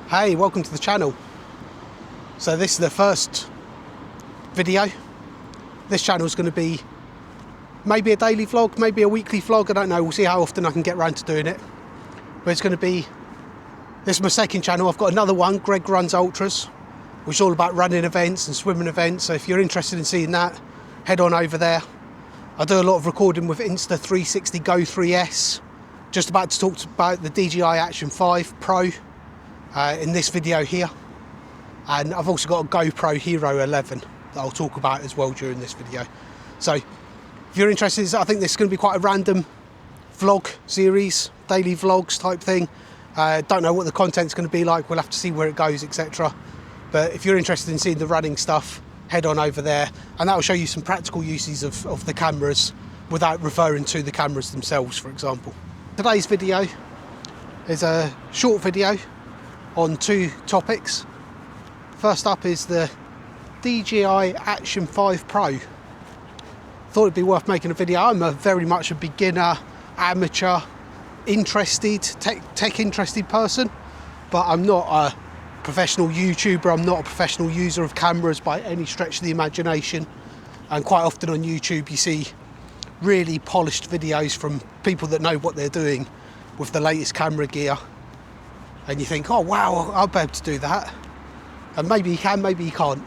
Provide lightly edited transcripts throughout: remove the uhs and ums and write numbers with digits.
Hey, welcome to the channel. So this is the first video. This channel is going to be maybe a daily vlog, maybe a weekly vlog, I don't know, we'll see how often I can get around to doing it. But it's going to be, this is my second channel. I've got another one, Greg Runs Ultras, which is all about running events and swimming events. So if you're interested in seeing that, head on over there. I do a lot of recording with Insta360 Go 3S. Just about to talk about the DJI Action 5 Pro in this video here. And I've also got a GoPro Hero 11 that I'll talk about as well during this video. So if you're interested, I think this is going to be quite a random vlog series, daily vlogs type thing. Don't know what the content's going to be like, we'll have to see where it goes, etc. But if you're interested in seeing the running stuff, head on over there, and that will show you some practical uses of the cameras without referring to the cameras themselves, for example. Today's video is a short video on two topics. First up is the DJI Action 5 Pro. Thought it'd be worth making a video. I'm very much a beginner, amateur, interested, tech interested person, but I'm not a professional YouTuber, I'm not a professional user of cameras by any stretch of the imagination. And quite often on YouTube you see really polished videos from people that know what they're doing with the latest camera gear, and you think, oh wow, I'll be able to do that. And maybe you can, maybe you can't.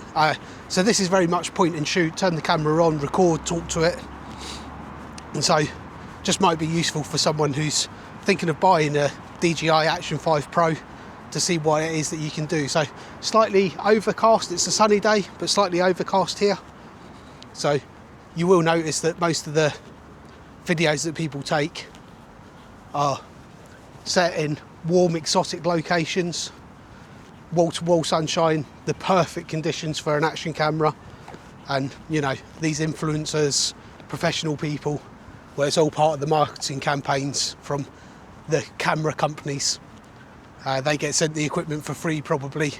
So this is very much point and shoot, turn the camera on, record, talk to it. And so just might be useful for someone who's thinking of buying a DJI Action 5 Pro to see what it is that you can do. So slightly overcast, it's a sunny day, but slightly overcast here. So you will notice that most of the videos that people take are set in warm, exotic locations, wall-to-wall sunshine, the perfect conditions for an action camera. And you know, these influencers, professional people, well, it's all part of the marketing campaigns from the camera companies. They get sent the equipment for free probably,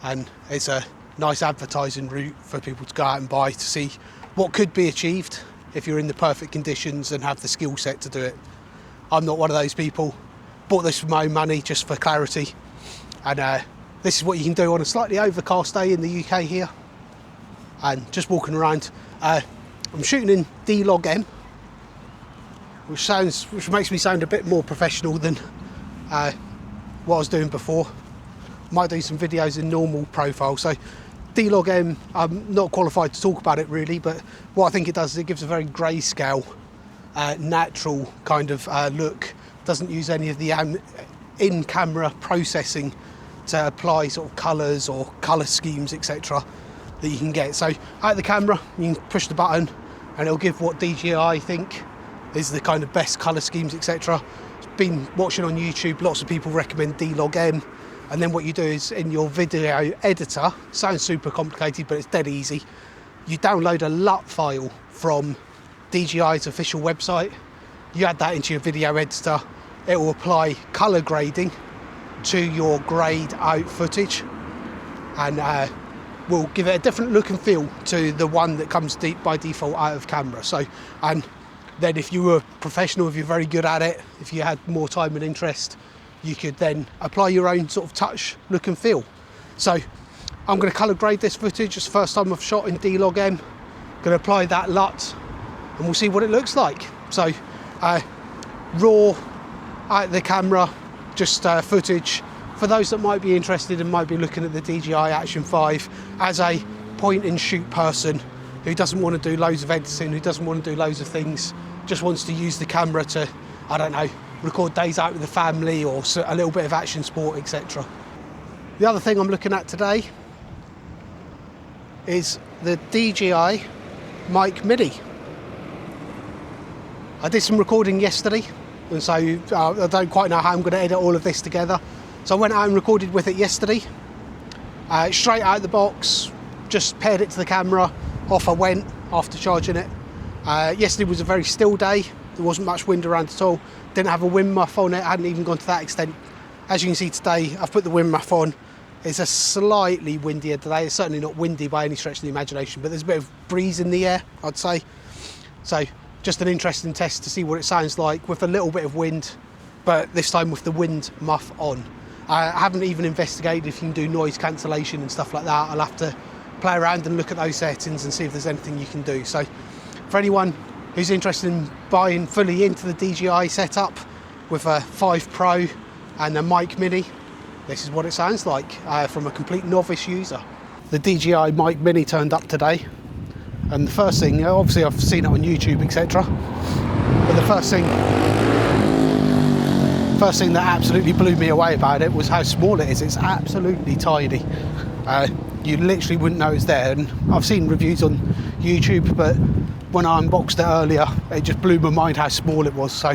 and it's a nice advertising route for people to go out and buy to see what could be achieved if you're in the perfect conditions and have the skill set to do it. I'm not one of those people. Bought this with my own money, just for clarity. And this is what you can do on a slightly overcast day in the UK here. And just walking around. I'm shooting in D-Log-M, which makes me sound a bit more professional than what I was doing before. Might do some videos in normal profile. So D-Log-M, I'm not qualified to talk about it really, but what I think it does is it gives a very grayscale, natural kind of look. Doesn't use any of the in-camera processing to apply sort of colours or colour schemes, etc. that you can get. So out of the camera, you can push the button and it'll give what DJI think is the kind of best colour schemes, etc. Been watching on YouTube, lots of people recommend D-Log-M. And then what you do is in your video editor, sounds super complicated, but it's dead easy. You download a LUT file from DJI's official website. You add that into your video editor. It will apply colour grading to your grayed out footage, and will give it a different look and feel to the one that comes by default out of camera. So, and then if you were professional, if you're very good at it, if you had more time and interest, you could then apply your own sort of touch, look and feel. So I'm going to colour grade this footage. It's the first time I've shot in D-Log-M. Going to apply that LUT and we'll see what it looks like. So raw out the camera, just footage for those that might be interested and might be looking at the DJI Action 5 as a point and shoot person who doesn't want to do loads of editing, who doesn't want to do loads of things, just wants to use the camera to, I don't know, record days out with the family or a little bit of action sport, etc. The other thing I'm looking at today is the DJI Mic Mini. I did some recording yesterday, and so I don't quite know how I'm going to edit all of this together. So I went out and recorded with it yesterday, straight out of the box, just paired it to the camera, off I went after charging it. Yesterday was a very still day, there wasn't much wind around at all, didn't have a wind muff on it, hadn't even gone to that extent. As you can see today, I've put the wind muff on. It's a slightly windier today, it's certainly not windy by any stretch of the imagination, but there's a bit of breeze in the air, I'd say. So just an interesting test to see what it sounds like with a little bit of wind, but this time with the wind muff on. I haven't even investigated if you can do noise cancellation and stuff like that. I'll have to play around and look at those settings and see if there's anything you can do. So for anyone who's interested in buying fully into the DJI setup with a 5 Pro and a mic mini, this is what it sounds like from a complete novice user. The DJI mic mini turned up today, and the first thing, obviously I've seen it on YouTube, etc. But the first thing that absolutely blew me away about it was how small it is. It's absolutely tiny. You literally wouldn't know it's there. And I've seen reviews on YouTube, but when I unboxed it earlier, it just blew my mind how small it was. So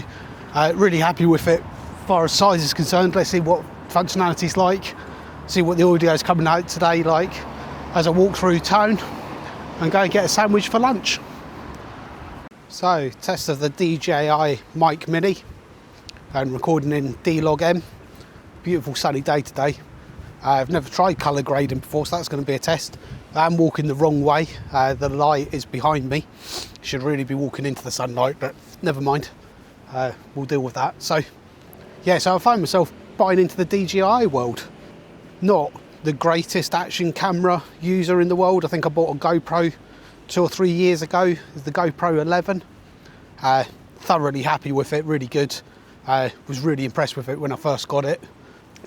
really happy with it. As far as size is concerned, let's see what functionality's like, see what the audio is coming out today like as I walk through town and go and get a sandwich for lunch. So, test of the DJI mic mini and recording in D-Log-M. Beautiful sunny day today. I've never tried colour grading before, so that's going to be a test. I'm walking the wrong way. The light is behind me. Should really be walking into the sunlight, but never mind. We'll deal with that. So, yeah, so I find myself buying into the DJI world. Not the greatest action camera user in the world. I think I bought a GoPro 2 or 3 years ago, the GoPro 11. Thoroughly happy with it, really good. Was really impressed with it when I first got it.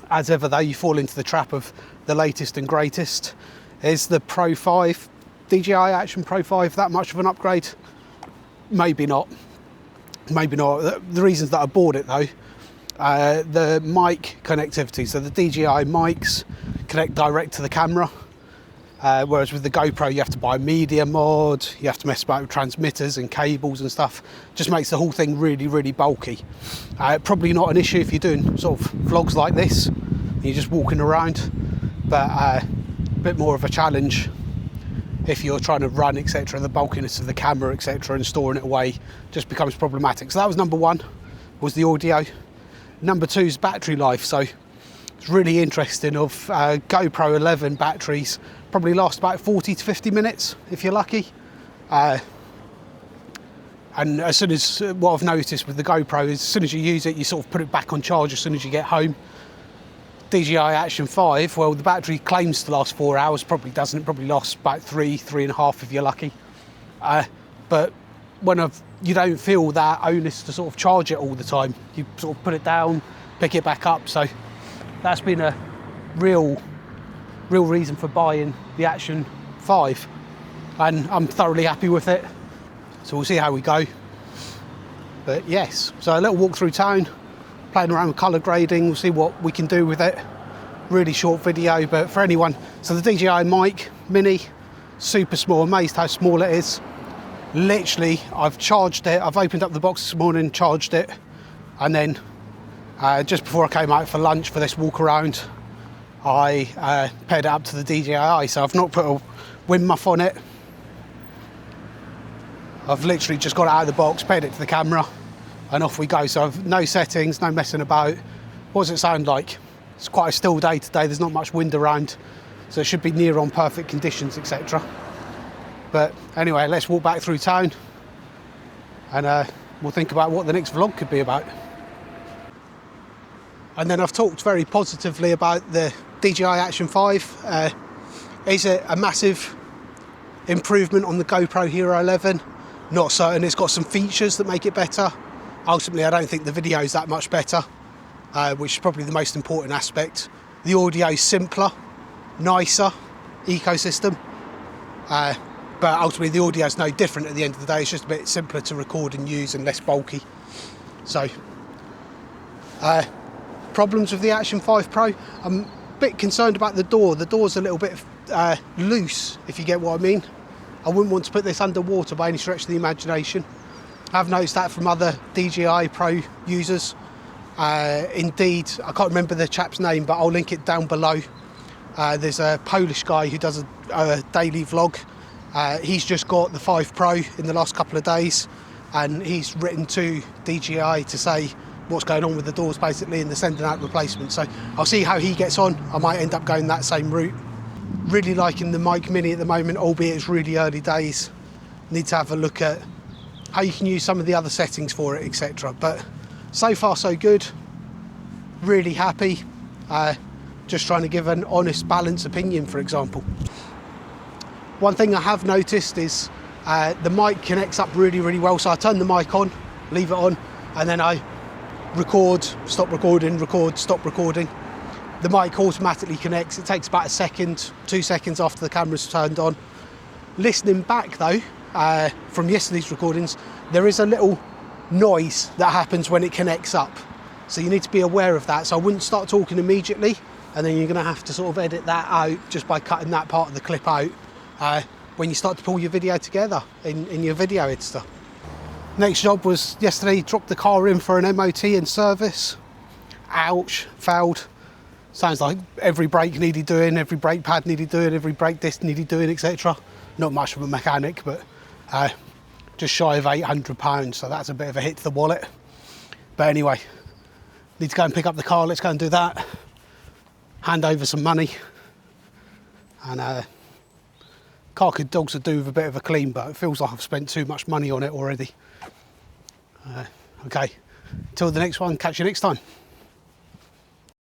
As ever though, you fall into the trap of the latest and greatest. Is the Pro 5, DJI Action Pro 5, that much of an upgrade? Maybe not. Maybe not. The reasons that I bought it though, the mic connectivity. So the DJI mics connect direct to the camera, whereas with the GoPro you have to buy a media mod, you have to mess about with transmitters and cables and stuff. Just makes the whole thing really, really bulky. Probably not an issue if you're doing sort of vlogs like this, you're just walking around, but a bit more of a challenge if you're trying to run, etc. The bulkiness of the camera, etc., and storing it away just becomes problematic. So that was number one, was the audio. Number two is battery life. So it's really interesting. Of GoPro 11 batteries probably last about 40 to 50 minutes if you're lucky. And as soon as, what I've noticed with the GoPro is as soon as you use it, you sort of put it back on charge as soon as you get home. DJI Action 5, well, the battery claims to last 4 hours, probably doesn't. It probably lasts about 3.5 if you're lucky. But when you don't feel that onus to sort of charge it all the time. You sort of put it down, pick it back up. So that's been a real reason for buying the Action 5. And I'm thoroughly happy with it. So we'll see how we go. But yes, so a little walk through town, playing around with colour grading, we'll see what we can do with it. Really short video, but for anyone, so the DJI mic mini, super small, amazed how small it is. Literally, I've charged it, I've opened up the box this morning, charged it, and then just before I came out for lunch for this walk around, I paired it up to the DJI, so I've not put a wind muff on it. I've literally just got it out of the box, paired it to the camera, and off we go. So I've no settings, no messing about. What does it sound like? It's quite a still day today, there's not much wind around, so it should be near on perfect conditions, etc. But anyway, let's walk back through town and we'll think about what the next vlog could be about. And then I've talked very positively about the DJI Action 5. Is it a massive improvement on the GoPro Hero 11? Not certain. It's got some features that make it better. Ultimately, I don't think the video is that much better, which is probably the most important aspect. The audio is simpler, nicer ecosystem, but ultimately the audio is no different at the end of the day. It's just a bit simpler to record and use and less bulky. So, problems with the Action 5 Pro. I'm a bit concerned about the door. The door's a little bit loose, if you get what I mean. I wouldn't want to put this underwater by any stretch of the imagination. I've noticed that from other DJI Pro users. Indeed, I can't remember the chap's name, but I'll link it down below. There's a Polish guy who does a daily vlog. He's just got the 5 Pro in the last couple of days, and he's written to DJI to say what's going on with the doors basically, and they're sending out replacements. So I'll see how he gets on. I might end up going that same route. Really liking the mic mini at the moment, albeit it's really early days. Need to have a look at how you can use some of the other settings for it, etc. But so far so good. Really happy. just trying to give an honest, balanced opinion, for example. One thing I have noticed is the mic connects up really, really well. So I turn the mic on, leave it on, and then I record, stop recording, record, stop recording. The mic automatically connects. It takes about a second, 2 seconds after the camera's turned on. Listening back though, from yesterday's recordings, there is a little noise that happens when it connects up. So you need to be aware of that. So I wouldn't start talking immediately, and then you're gonna have to sort of edit that out just by cutting that part of the clip out when you start to pull your video together in your video editor. Next job was yesterday, dropped the car in for an MOT and service. Ouch, failed. Sounds like every brake needed doing, every brake pad needed doing, every brake disc needed doing, etc. Not much of a mechanic, but just shy of £800, so that's a bit of a hit to the wallet. But anyway, need to go and pick up the car. Let's go and do that. Hand over some money. And car could dogs do with a bit of a clean, but it feels like I've spent too much money on it already. Okay, till the next one, catch you next time.